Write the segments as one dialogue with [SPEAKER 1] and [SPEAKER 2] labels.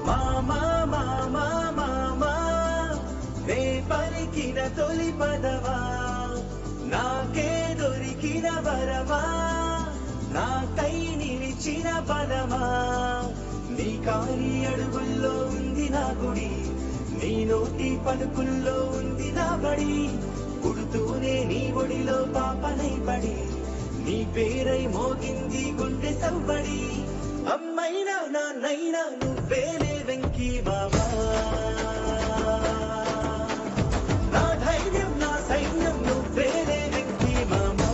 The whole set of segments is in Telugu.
[SPEAKER 1] మామా మామా మామా నే పలికిన తొలి పదవా నాకే దొరికిన వరమా నాకై నిలిచిన పదమా నీ కాలి అడుగుల్లో ఉంది నా గుడి నీ నోటి పలుకుల్లో ఉంది నా బడి పుడుతూనే నీ ఒడిలో పాపనై పడి నీ పేరై మోగింది గుండె సవ్వడి అమ్మైనా నాన్నైనా నువ్వేలే వెంకీ బాబా నా ధైర్యం నా సైన్యం నువ్వేలే వెంకీ మామా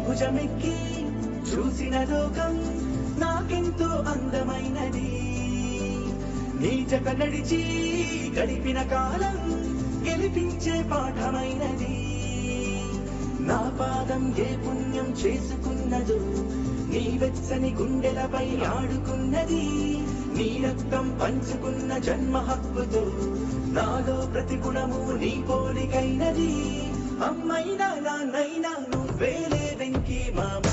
[SPEAKER 1] భుజమెక్కి చూసిన లోకం నాకెంతో అందమైనది నీ జత నడిచి గడిపిన కాలం గెలిపించే పాఠమైనది నా పాదం ఏ పుణ్యం చేసుకున్నదో నీ వెచ్చని గుండెలపై ఆడుకున్నది నీ రక్తం పంచుకున్న జన్మ హక్కుతో నాలో ప్రతి గుణము నీ పోలికైనది అమ్మైనా నాన్నైనా నువ్వేలే వెంకీ మామ